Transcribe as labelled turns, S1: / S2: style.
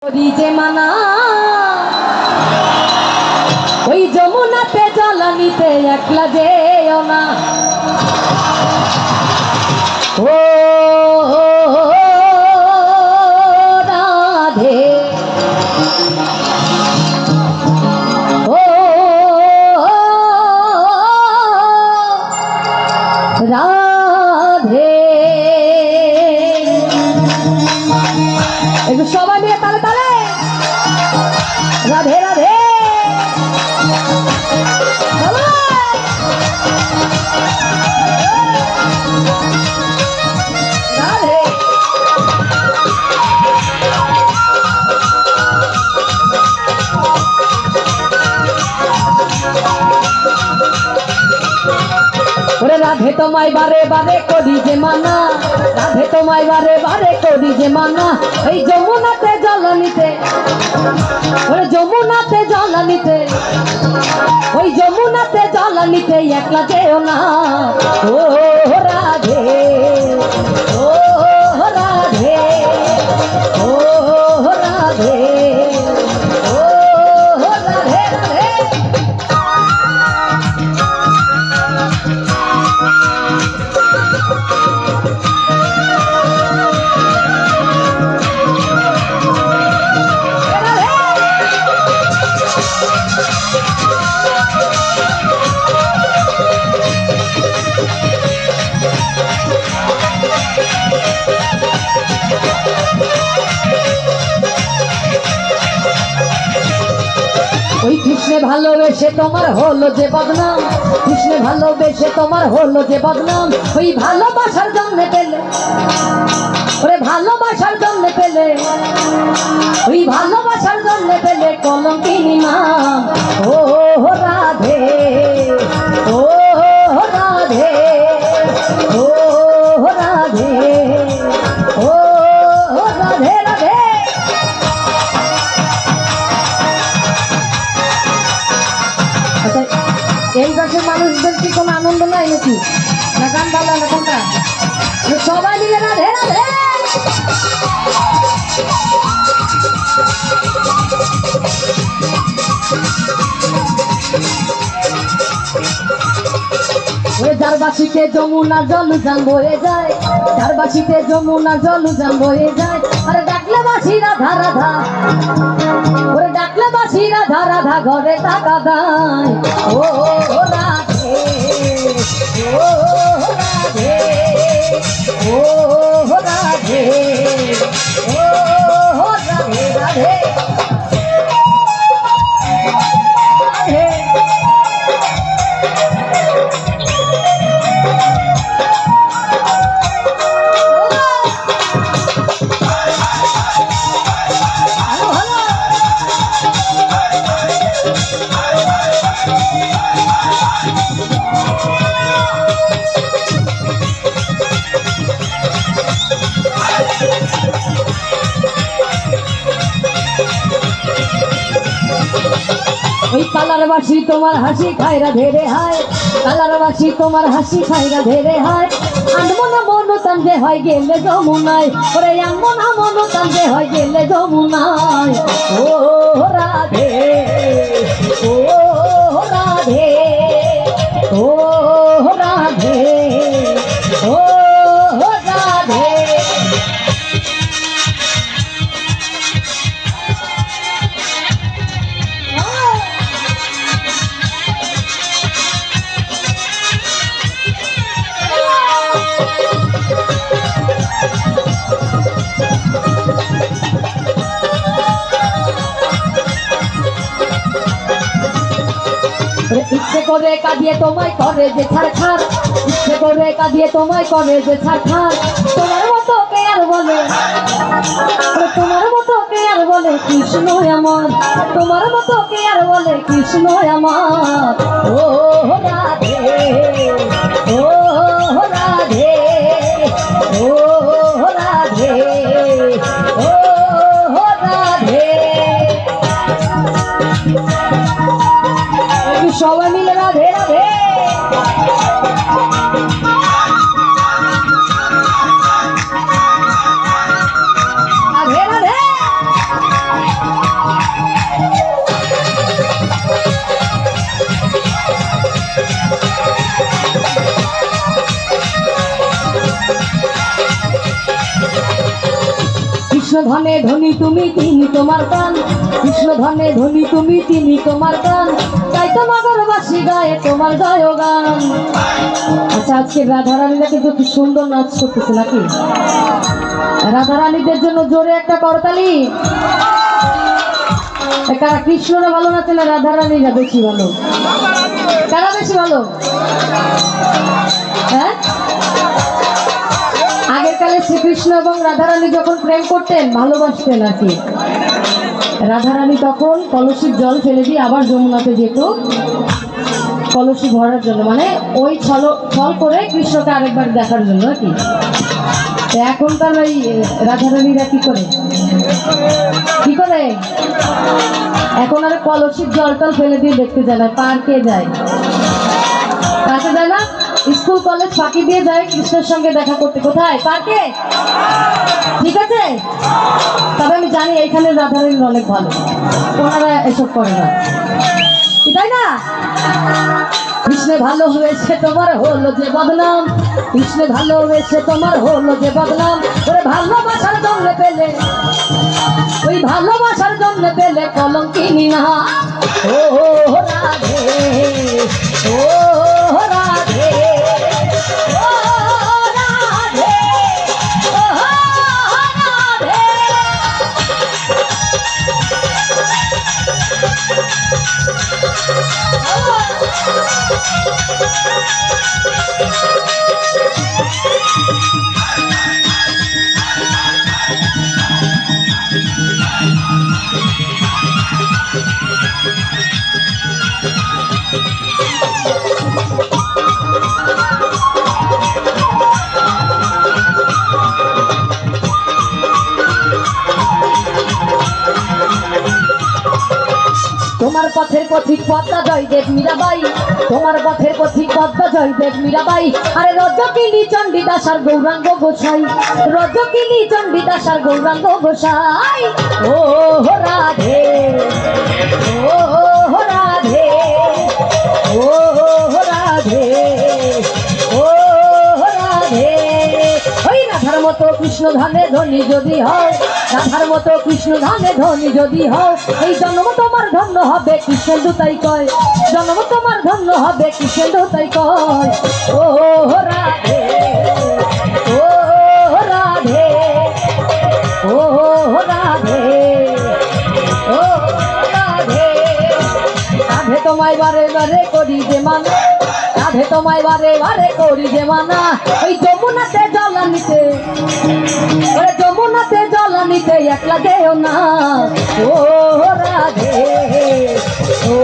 S1: যে মানা ওই যমুনাতে জ্বালানিতে একলা যেও না। ও রাধে ও রাধে, একটু সবাই মিলে তালে তালে রাধে রাধে। ওরে রাধে তোমায় বারে বারে করি যে মানা, রাধে তোমায় বারে বারে করি যে মানা, এই যমুনাতে জ্বালানিতে, ওরে যমুনাতে জ্বালানিতে, ওই যমুনাতে জ্বালানিতে একলা যেও না। ও রাধে ও রাধে ও রাধে ও রাধে রাধে। ওই কৃষ্ণে ভালোবেসে তোমার হলো যে বদনাম, কৃষ্ণে ভালোবেসে তোমার হলো যে বদনাম, ওই ভালোবাসার জন্য পেলে, ওরে ভালোবাসার জন্য পেলে, ওই ভালোবাসার জন্য পেলে কলঙ্কিনী নাম। ও রাধে ও রাধে ও রাধে ও রাধে রাধে। আচ্ছা, এই দেশের মানুষদের কি কোনো আনন্দ নাই নাকি, না গান ভালো না কোনটা? সবাই মিলে রাধে রাধে। যার বাসিতে যমুনা জল যান বয়ে যায়, যার বাসিতে যমুনা জল যান বয়ে যায়, আরে ডাকলে বাসি রাধা রাধা, ওরে ডাকলে বাসি রাধা রাধা ঘরে টাকা দেয়। ও রাধে ও রাধে ও রাধে ও রাধে রাধে। ওই কালার বাসি তোমার হাসি খায়রা ধেরে হায়, কালার বাসি তোমার হাসি খায়রা ধেরে হায়, আনবো না মনো তান্দে হয় গেলে যমুনায়, ওরে আনবো না মনো তান্দে হয় গেলে যমুনায়। ও রাধে ও রাধে ও রাধে ও রাধে। ইচ্ছে করে কাঁদিয়ে তোমায় করে যে ছাড়খার, ইচ্ছে করে কাঁদিয়ে তোমায় করে যে ছাড়খার, তোমার মতো কে আর বলে, তোমার মতো কে আর বলে কৃষ্ণ আমার, তোমার মতো কে আর বলে কৃষ্ণ আমার। ও রাধে ও রাধে ও রাধে ও রাধে। সবাই মিলে রাধে রাধে। রাধে রাধে। ধনে ধনী তুমি তিনি তোমার গান, কৃষ্ণ ধনে ধনী তুমি তিনি তোমার গান, তাই তো নগরবাসী গায়ে তোমার জয় গান। আচ্ছা, আজকে রাধারানীরা কিন্তু কি সুন্দর নাচ করতেছে নাকি? রাধারানীদের জন্য জোরে একটা করতালি। কারা কৃষ্ণরা ভালো নাচে না রাধারানীরা বেশি ভালো? কারা বেশি ভালো? হ্যাঁ, আগের কালে শ্রীকৃষ্ণ এবং রাধারানী যখন প্রেম করতেন, ভালোবাসতেন আর কি, রাধারানী তখন কলসির জল ফেলে দিয়ে আবার যমুনাতে যেত কলসি ভরার জন্য, মানে ওই ছল করে কৃষ্ণকে আরেকবার দেখার জন্য আর কি। এখনকার ওই রাধারানীরা কি করে এখন আর কলসির জল টল ফেলে দিয়ে দেখতে যায় না, পার্কে যায় না, স্কুল কলেজ ফাঁকি দিয়ে যায় কৃষ্ণের সঙ্গে দেখা করতে। কোথায়? পার্কে। ঠিক আছে, তবে আমি জানি এইখানে রাধারানী অনেক ভালো, ওনারা এসব করে না, তাই না? কৃষ্ণে ভালো হয়েছে তোমার হলো যে বদনাম, কৃষ্ণে ভালো হয়েছে তোমার হলো যে বদনাম, ওরে ভালোবাসার জন্য পেলে, ওই ভালোবাসার জন্য পেলে কলঙ্কিনী না। ও রাধে, ও রাধে, ও রাধে, ও রাধে। তোমার পথের পথিক পদ্মা জয়দেব মীরাবাই, তোমার পথের পথিক পদ্মা জয়দেব মীরাবাই, আরে রজকিনী চণ্ডীদাস আর গৌরাঙ্গ গোসাই, রজকিনী চণ্ডীদাস আর গৌরাঙ্গ গোসাই। ও রাধে, ও রাধে, ও রাধে, ও রাধে। ওই রাধার মতো কৃষ্ণ ধানে ধনী যদি হয়, রাধার মতো কৃষ্ণ ধানে ধনী যদি হয়, এই জন্ম তোমার ধন্য হবে কৃষ্ণেন্দু তাই কয়, জন্ম তোমার ধন্য হবে কৃষ্ণেন্দু তাই কয়। ও রাধে, ও রাধে, ও রাধে, ও রাধে। রাধে তোমায় বারে বারে করি যে মানা, রাধে তোমায় বারে বারে করি যে মানা, ওই যমুনাতে জলানিতে, ওরে যমুনাতে জলানিতে একলা যেও না। ও রাধে, ও